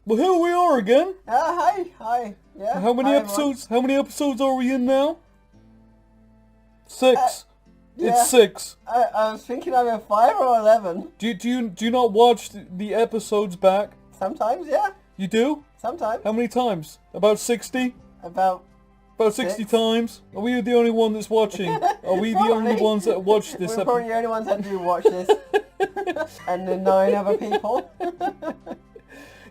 Well, here we are again. Hi. Yeah. How many hi, episodes? How many episodes are we in now? 6. yeah. It's 6. I was thinking either 5 or 11. Do you not watch the episodes back? Sometimes, yeah. You do? Sometimes. How many times? About 60? About About 60 6. times? Are we the only one that's watching? Are we the only Probably. ones that watch this We're probably the only ones that do watch this. And the 9 other people.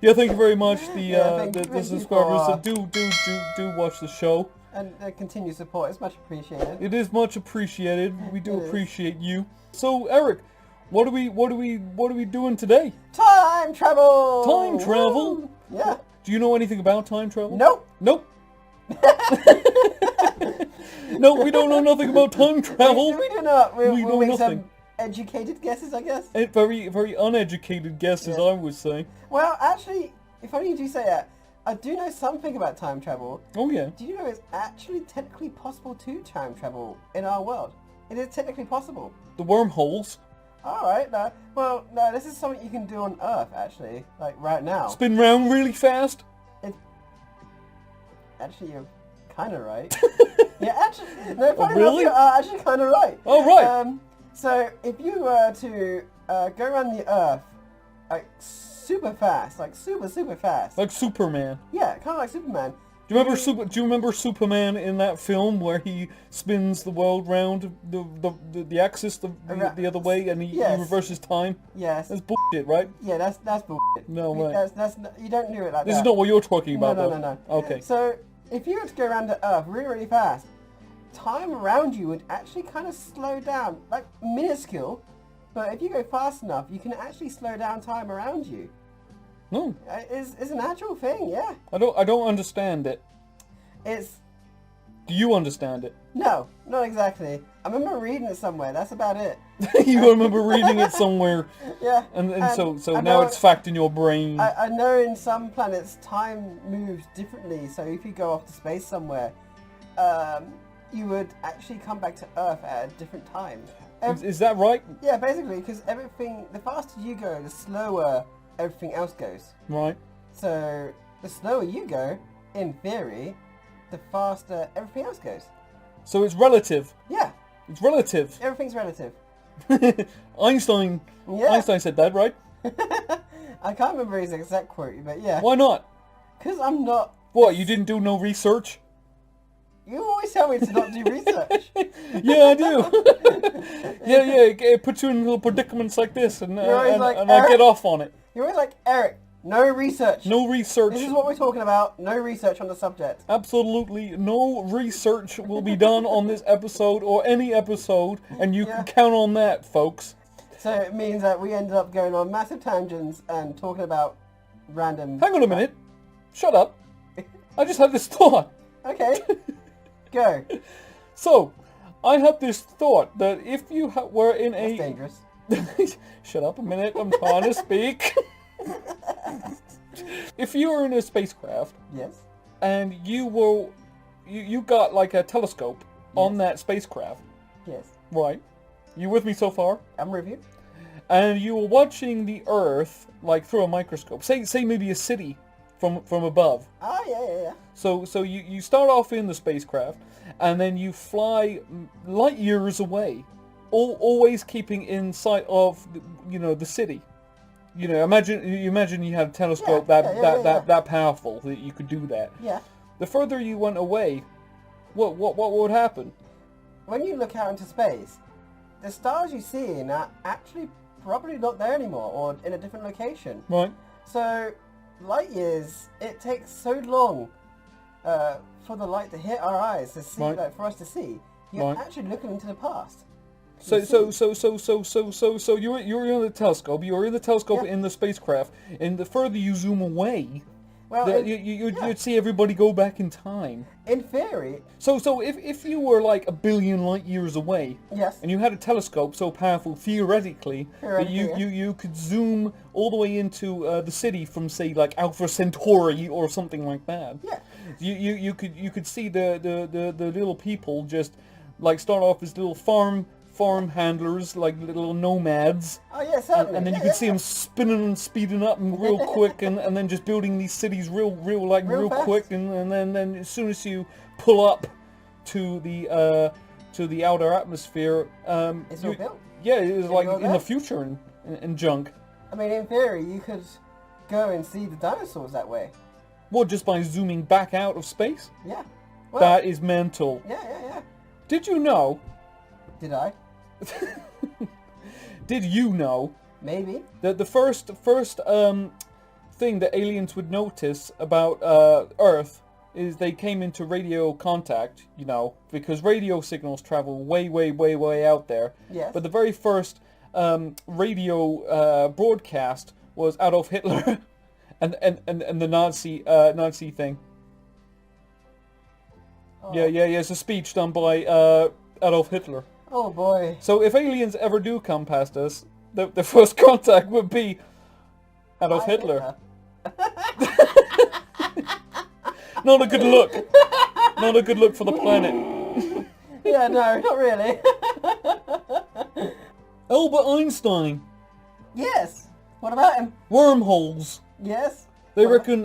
Yeah, thank you very much. Thank The you subscribers for, that do watch the show. And continued support is much appreciated. It is much appreciated. We do It is. appreciate you. So, Eric, what are we doing today? Time travel! Time travel? Woo! Yeah. Do you know anything about time travel? Nope. Nope. No, we don't know nothing about time travel. We do not. We We'll know make nothing. some educated guesses, I guess. Very uneducated guesses, Yeah. I would say. Well, actually, if only you do say that, I do know something about time travel. Oh yeah. Do you know it's actually technically possible to time travel in our world? It is technically possible. The wormholes. Alright, no. Well, no, this is something you can do on Earth, actually. Like, right now. Spin round really fast. Actually, you're kind of right. Yeah, actually, no, funny really? enough, you are actually kind of right. Oh, right. So, if you were to go around the Earth, like, super fast, like, super fast. Like Superman. Yeah, kind of like Superman. Do you remember Superman in that film where he spins the world round the axis the other way and he Yes. reverses time? Yes. That's bullshit, right? Yeah, that's bullshit. No way. That's you don't do it like This that. is not what you're talking about, No. though. Okay. So, if you were to go around the Earth really fast, time around you would actually kind of slow down, like minuscule. But if you go fast enough, you can actually slow down time around you. No, It's an actual thing, yeah. I don't understand it. It's Do you understand it? no, not exactly. I remember reading it somewhere. That's about it. You remember reading it somewhere, Yeah. and so I now know- it's fact in your brain. I know in some planets time moves differently. So if you go off to space somewhere, you would actually come back to Earth at a different time. Is that right? Yeah, basically, because everything, the faster you go, the slower everything else goes. Right. So, the slower you go, in theory, the faster everything else goes. So it's relative. Yeah, It's relative. everything's relative. Einstein Yeah. said that, right? I can't remember his exact quote, but yeah. Why not? Because I'm not... What, you didn't do no research? You always tell me to not do research. Yeah, I do. yeah, it puts you in little predicaments like this, and You're always like, I "Eric?" get off on it. You're always like, Eric, no research. No research. This is what we're talking about. No research on the subject. Absolutely no research will be done on this episode or any episode, and you Yeah. can count on that, folks. So it means that we ended up going on massive tangents and talking about random... Hang on a minute. Shut up. I just had this thought. Okay. Go. So, I had this thought that if you were in That's a... dangerous. Shut up a minute, I'm trying to speak. If you were in a spacecraft Yes. and you got like a telescope on Yes. that spacecraft, Yes. right? You with me so far? I'm with you. And you were watching the Earth like through a microscope. Say maybe a city from above. Oh, yeah. So you start off in the spacecraft, and then you fly light years away, always keeping in sight of the city. Imagine you had a telescope Yeah. that powerful that you could do that. Yeah. The further you went away, what would happen? When you look out into space, the stars you see are actually probably not there anymore, or in a different location. Right. So, light years, it takes so long for the light to hit our eyes to see, Right. like, for us to see. You're Right. actually looking into the past. So You see. you're in the telescope. You're in the telescope Yeah. in the spacecraft, and the further you zoom away, Well, you'd see everybody go back in time. in theory, So if you were like a billion light years away, yes. and you had a telescope so powerful theoretically that you could zoom all the way into the city from, say, like Alpha Centauri or something like that. Yeah. You could see the little people just like start off as little farm farm handlers, like little nomads. Oh yeah, certainly. And then you can see them spinning and speeding up and real quick, and then just building these cities real fast. quick, and then as soon as you pull up to the outer atmosphere, It's all built. yeah, it's like go in the there. future and junk. I mean, in theory, you could go and see the dinosaurs that way. Well, just by zooming back out of space. Yeah. Well, That is mental. yeah. Did you know? Did I? Did you know Maybe. that the first thing that aliens would notice about Earth is they came into radio contact, you know, because radio signals travel way out there. Yes. But the very first radio broadcast was Adolf Hitler and the Nazi thing. Oh. Yeah, it's a speech done by Adolf Hitler. Oh boy. So if aliens ever do come past us, the first contact would be Adolf Hitler. Not a good look. Not a good look for the planet. Yeah, no, not really. Albert Einstein. Yes. What about him? Wormholes. Yes. They reckon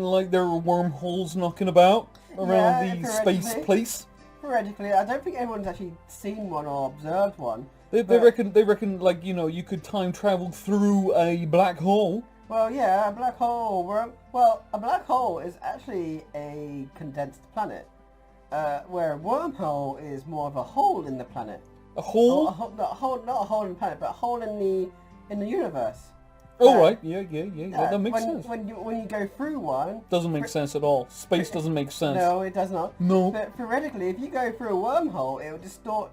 like there are wormholes knocking about around Yeah, the space theoretically. place. Theoretically, I don't think anyone's actually seen one or observed one. They But- reckon like, you know, you could time travel through a black hole. Well, yeah, a black hole. Well, a black hole is actually a condensed planet, where a wormhole is more of a hole in the planet. A hole? Not a hole in the planet, but a hole in the universe. Oh right, yeah, that makes when, sense. When you go through one, Doesn't make sense at all. Space doesn't make sense. no, it does not. No. But theoretically, if you go through a wormhole, it will distort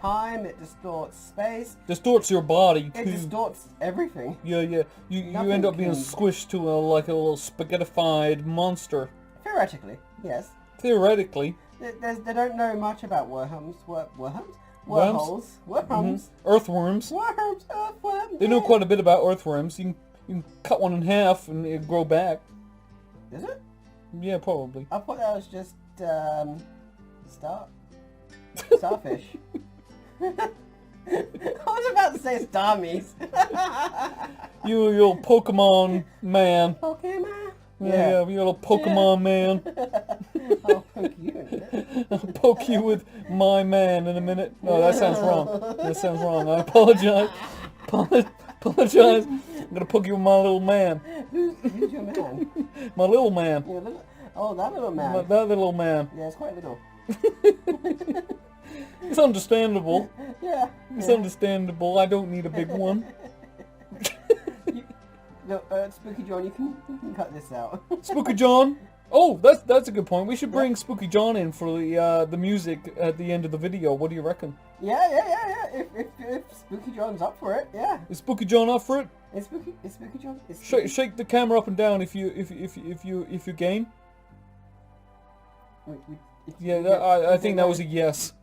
time. It distorts space. Distorts your body It too. distorts everything. Yeah. You Nothing end up being can- squished to like a little spaghettified monster. Theoretically, yes. Theoretically. They don't know much about wormholes. Worms? Wormholes. Wormholes. Earthworms. Worms. Earthworms. They know quite a bit about earthworms. You can cut one in half and it'll grow back. Is it? Yeah, probably. I thought that was just starfish. I was about to say starmies. You little Pokemon man. Pokemon. Yeah, you little Pokemon man. I'll poke you in it. I'll poke you with my man in a minute. No, that sounds wrong. That sounds wrong. I apologize. Apologize. I'm gonna poke you with my little man. Who's your man? My little man. Your little, oh, that little man. That little man. Yeah, it's quite little. It's understandable. Yeah. It's understandable. I don't need a big one. Look, Spooky John, you can cut this out. Spooky John. Oh, that's a good point. We should bring Spooky John in for the music at the end of the video. What do you reckon? Yeah. If Spooky John's up for it, yeah. Is Spooky John up for it? It's Spooky John. It's Shake the camera up and down if you game. I think that was a yes.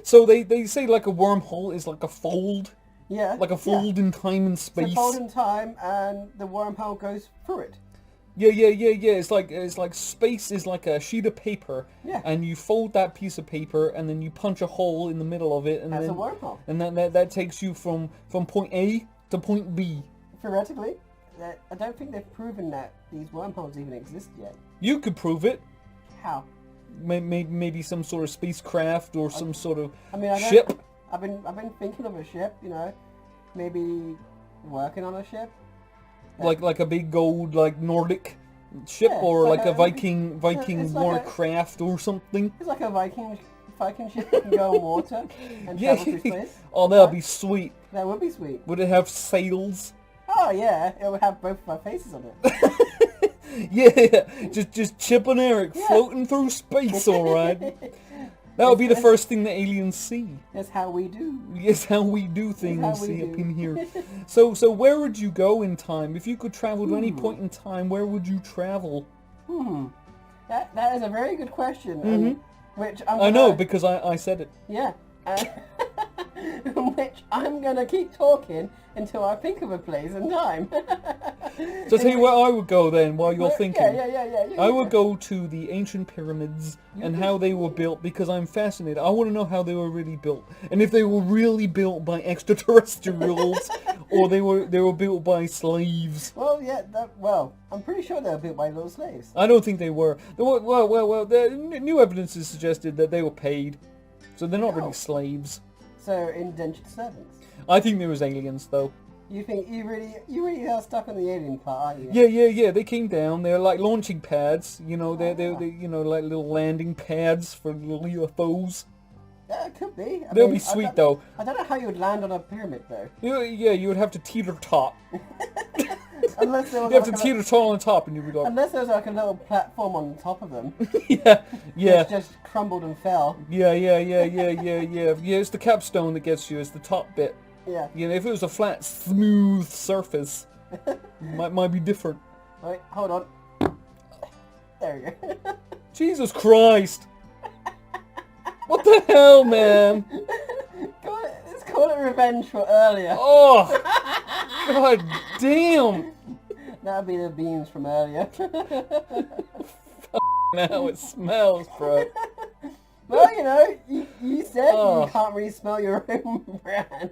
So they say like a wormhole is like a fold. Yeah. Like a fold in time and It's space. a fold in time, and the wormhole goes through it. Yeah. It's like space is like a sheet of paper. Yeah. And you fold that piece of paper, and then you punch a hole in the middle of it, and That's then a wormhole. and that takes you from point A to point B. Theoretically, I don't think they've proven that these wormholes even exist yet. You could prove it. How? Maybe some sort of spacecraft or some sort of I mean, ship. I've been thinking of a ship. You know, maybe working on a ship. Like a big old like Nordic ship, Yeah, or like like a- a Viking it's like warcraft or something. It's like a Viking ship that can go on water and Yeah. travel through space. Oh, that'd be sweet. That would be sweet. Would it have sails? Oh yeah, it would have both of our faces on it. Yeah, just Chip and Eric Yeah. floating through space, alright. That would be the first thing the aliens see. That's how we do. Yes, how we do things how we see up do. in here. So where would you go in time? If you could travel to any point in time, where would you travel? That is a very good question. Which I know, because I said it. Yeah. in which I'm going to keep talking until I think of a place and time. So tell you where I would go then, while you're thinking. Yeah. I would go to the ancient pyramids and how they were built, because I'm fascinated. I want to know how they were really built, and if they were really built by extraterrestrials, or they were built by slaves. Well, yeah, I'm pretty sure they were built by little slaves. I don't think they were. The new evidence has suggested that they were paid, so they're not really slaves. So indentured servants. I think there was aliens, though. You think you really are stuck on the alien part, aren't you? Yeah. They came down. They're like launching pads. You know, they're like little landing pads for little UFOs. Yeah, it could be. They'll be sweet though. I don't know how you would land on a pyramid though. You would have to teeter top. Unless there was You have to teeter tot on the top, and you would go. Unless there was like a little platform on top of them. Yeah. Which just crumbled and fell. Yeah. It's the capstone that gets you. It's the top bit. Yeah. You know, if it was a flat, smooth surface, might be different. Wait, hold on. There we go. Jesus Christ! What the hell, man? Let's call it revenge for earlier. Oh! God damn! That'll be the beans from earlier. Now it smells, bro. Well, you know, you said you can't really smell your own brand.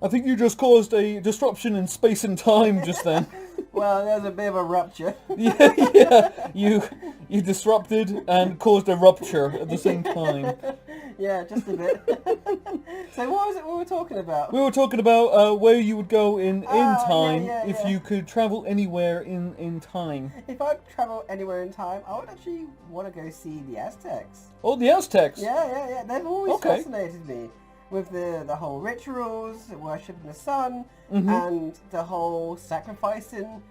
I think you just caused a disruption in space and time just then. Well, there's a bit of a rupture. Yeah. You disrupted and caused a rupture at the same time. Yeah, just a bit. So what was it we were talking about? We were talking about where you would go in time if yeah. you could travel anywhere in time. If I could travel anywhere in time, I would actually want to go see the Aztecs. Oh, the Aztecs. Yeah. They've always fascinated me. With the whole rituals, worshipping the sun, and the whole sacrificing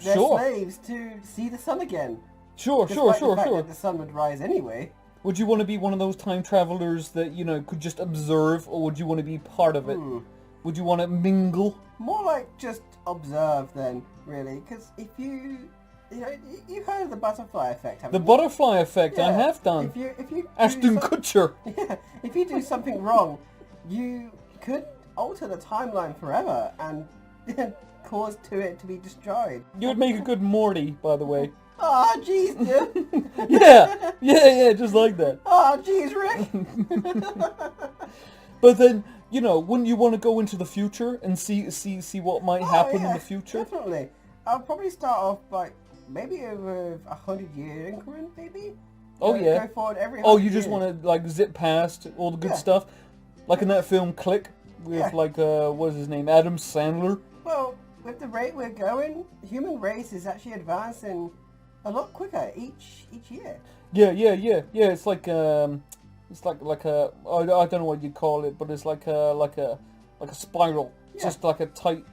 their slaves to see the sun again. Sure. That the sun would rise anyway. Would you want to be one of those time travelers that, you know, could just observe, or would you want to be part of it? Would you want to mingle? More like just observe then, really, because if you've heard of the butterfly effect, haven't you? The butterfly effect, Yeah. I have done. If you Ashton Kutcher. Yeah, if you do something wrong, you could alter the timeline forever and cause it to be destroyed. You would make a good Morty, by the way. Ah, jeez, dude. Yeah, just like that. Ah, jeez, Rick. But then, you know, wouldn't you want to go into the future and see what might happen in the future? Definitely. I'll probably start off by maybe over 100-year increment, maybe. Oh yeah. Go forward every. Oh, you just want to like zip past all the good stuff, like in that film Click with like what is his name, Adam Sandler. Well, with the rate we're going, the human race is actually advancing a lot quicker each year. Yeah. It's like a I don't know what you call it, but it's like a spiral. It's just like a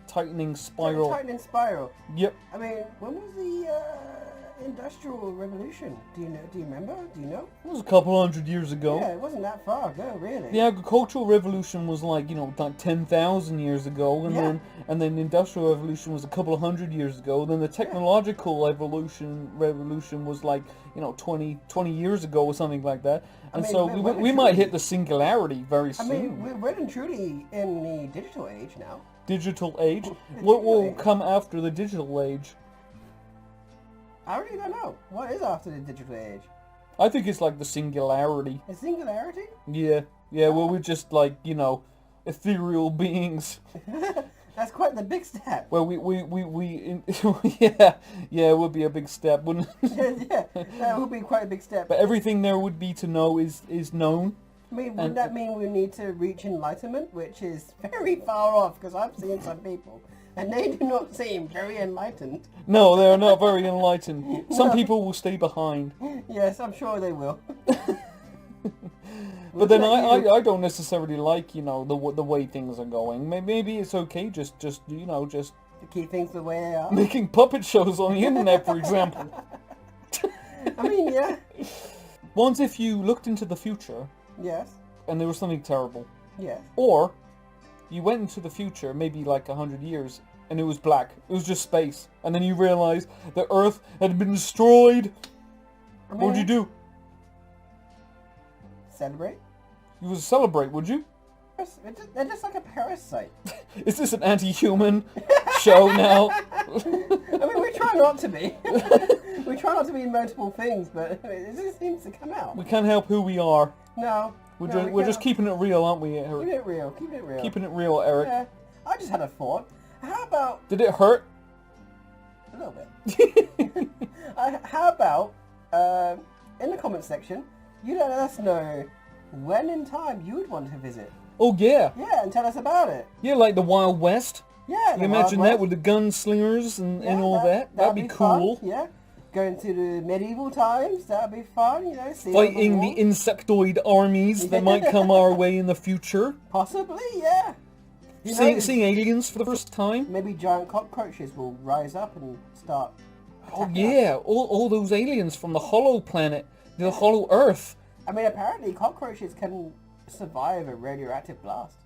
tightening spiral. Tightening spiral. Yep. I mean, when was the Industrial Revolution? Do you remember? Do you know? It was a couple hundred years ago. Yeah, it wasn't that far ago, really. The agricultural revolution was like, you know, like 10,000 years ago, and then the industrial revolution was a couple of hundred years ago. Then the technological revolution was like, you know, 20 years ago or something like that. And so we might hit the singularity very soon. I mean, we're well and truly in the digital age now. Digital age? What will come after the digital age? I really don't know. What is after the digital age? I think it's like the singularity. A singularity? Yeah. Well, we're just like, you know, ethereal beings. That's quite the big step. Well, it would be a big step, wouldn't it? Yeah, that would be quite a big step. But everything there would be to know is known. I mean, would that mean we need to reach enlightenment, which is very far off, because I've seen some people, and they do not seem very enlightened. No, they're not very enlightened. Some people will stay behind. Yes, I'm sure they will. But then I don't necessarily like, you know, the way things are going. Maybe it's okay just you know, just to keep things the way they are. Making puppet shows on the internet, for example. I mean, yeah. Once if you looked into the future. Yes. And there was something terrible. Yes. Or you went into the future, maybe like 100 years, and it was black. It was just space. And then you realized the Earth had been destroyed. What would you do? Celebrate? You would celebrate, would you? They're just like a parasite. Is this an anti-human show now? I mean, we try not to be. We try not to be multiple things, but it just seems to come out. We can't help who we are. No. We're just keeping it real, aren't we, Eric? Keeping it real. Keeping it real. Keeping it real, Eric. Yeah. I just had a thought. How about... Did it hurt? A little bit. How about, in the comment section, you let us know when in time you would want to visit. Oh, yeah. Yeah, and tell us about it. Yeah, like the Wild West. Yeah, you imagine that with the gunslingers and all that? That'd be cool. Fun. Yeah. Going to the medieval times, that'd be fun, you know. Fighting the insectoid armies that might come our way in the future. Possibly, yeah. Seeing aliens for the first time. Maybe giant cockroaches will rise up and start. Oh yeah, all those aliens from the Hollow Planet, the Hollow Earth. I mean, apparently cockroaches can survive a radioactive blast.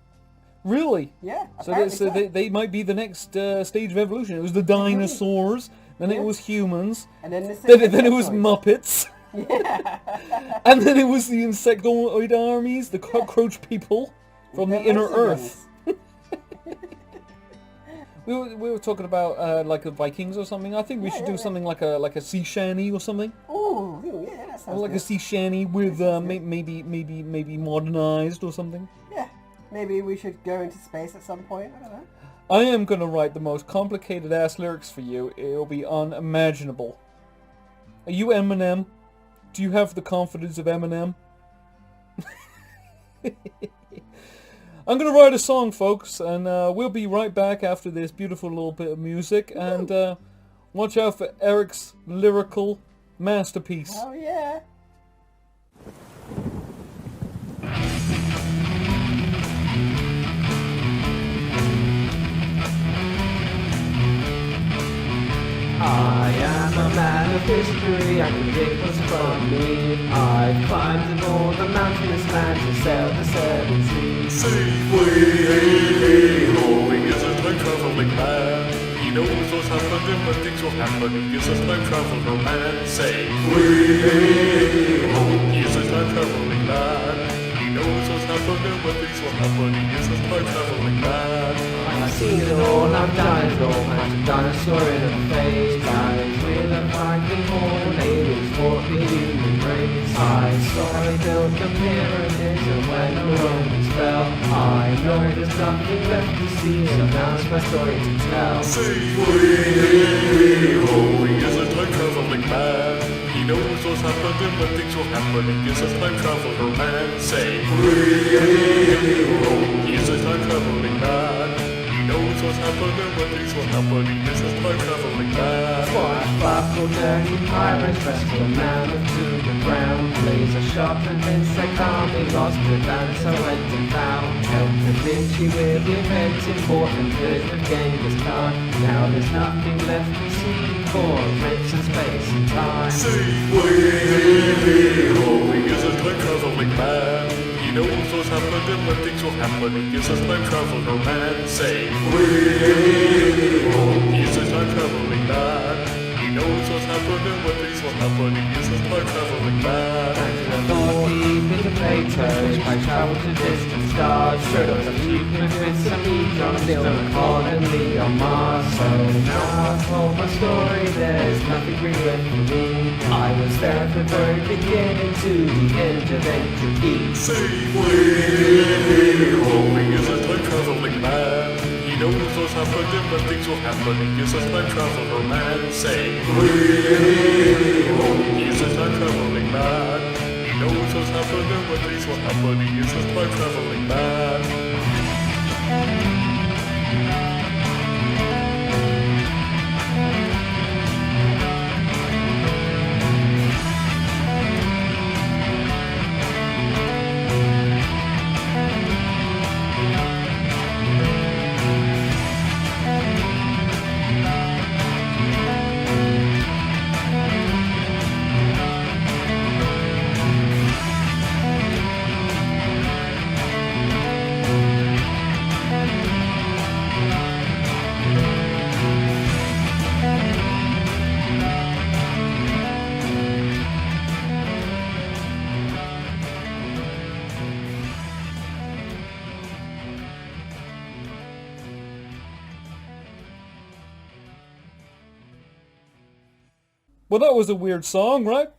Really? Yeah. So they might be the next stage of evolution. It was the dinosaurs, then it was humans, and then it was Muppets. Yeah. And then it was the insectoid armies, the cockroach people from the inner Earth. We were talking about like the Vikings or something. I think we should do something like a sea shanty or something. Oh, yeah, that sounds like good. a sea shanty with maybe modernized or something. Yeah, maybe we should go into space at some point. I don't know. I am gonna write the most complicated ass lyrics for you. It'll be unimaginable. Are you Eminem? Do you have the confidence of Eminem? I'm going to write a song, folks, and we'll be right back after this beautiful little bit of music. And watch out for Eric's lyrical masterpiece. Oh, yeah. I am a man of history, I can predict what's from me. I've climbed all the mountainous lands and sailed the seven seas. Say-way-ho, he is a time-traveling man. He knows what's happened and when things will happen. He is a time-traveler man. Say-way-ho, he is a time-traveling man. He knows what's happened and when things will happen. He is a time-traveling man. I've seen it all, I've done it all. I'm a dinosaur in a phase. Dives with a Viking horn, aliens fought the human race. I saw they built the pyramids, and when the Romans fell, I know there's nothing left to see, so now's my story to tell. Say-way-ho, he is a time-traveling man. He knows what's happened and when things will happen. He is a time-traveler man. Say-way-ho, he is a time-traveling man. He knows what's happened and when things will happen. He is a time-traveling man. Swashbuckle, dirty pirates, wrestle a mammoth to the ground. Blaze a sharp and insect army, lost the dance, I went to town. Helped Da Vinci with events important, good for Genghis Khan. Now there's nothing left to see for prince of space and time. Say-way-ho, he is a time-traveling man. He knows what's happened and when things will happen. He is a time-traveler man. Say-way-ho, he is a time-traveling man. He knows what's happened and when things will happen. He is a time-traveling man. Thought deep into Plato's, I traveled to distant stars. Showed up some secrets with some neutron, still accordingly on Mars. So now I've told my story, there's nothing real left for me. I was there at the very beginning to the end of entropy. Say-way-ho, he is a time-traveling man. He knows what's happened and when things will happen. He is a time-traveler man. Say-way-ho, he is a time-traveling man. He knows what's happened and when things will happen. He is a time-traveling man. Well, that was a weird song, right?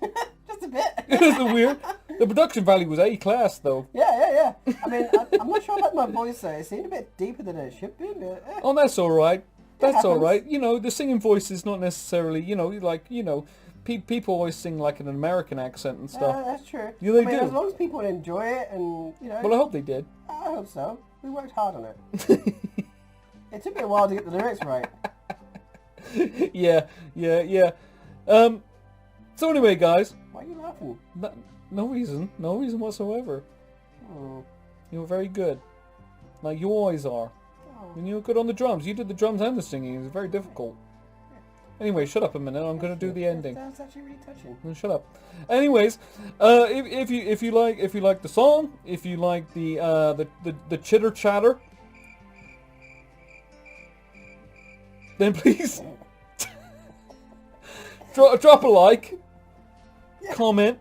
Just a bit. It was a weird. The production value was A-class, though. Yeah. I mean, I'm not sure about my voice, though. It seemed a bit deeper than it should be, but... Oh, that's all right. That's all happens. right. You know, the singing voice is not necessarily, people always sing like an American accent and stuff. That's true. Yeah, they I mean, do. as long as people enjoy it and, Well, I hope they did. I hope so. We worked hard on it. It took me a while to get the lyrics right. Yeah. So anyway, guys. Why are you laughing? No reason whatsoever. Oh. You were very good. Like you always are. And you were good on the drums. You did the drums and the singing. It was very difficult. Anyway, shut up a minute. I'm going to do the ending. That's actually really touching. Shut up. Anyways, if you like the song, if you like the chitter chatter, then please drop a like, comment,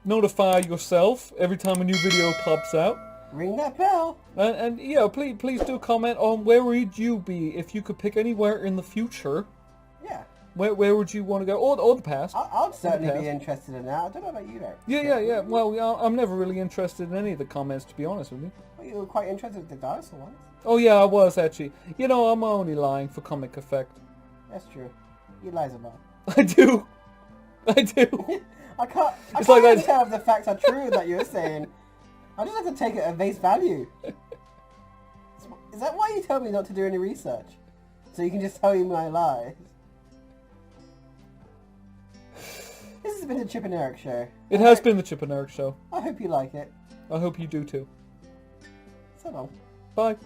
notify yourself every time a new video pops out. Ring that bell. And yeah, please do comment on where would you be if you could pick anywhere in the future. Yeah. Where would you want to go? Or the past. I'd certainly be interested in that. I don't know about you, though. Yeah. Well, I'm never really interested in any of the comments, to be honest with you. Well, you were quite interested in the dinosaur ones. Oh yeah, I was actually. You know, I'm only lying for comic effect. That's true. You lies about. I do. I can't It's like that. tell if the facts are true that you're saying. I just have to take it at face value. Is that why you tell me not to do any research? So you can just tell me my lies? This has been the Chip and Eric Show. It has been the Chip and Eric Show. I hope you like it. I hope you do too. So long. Bye.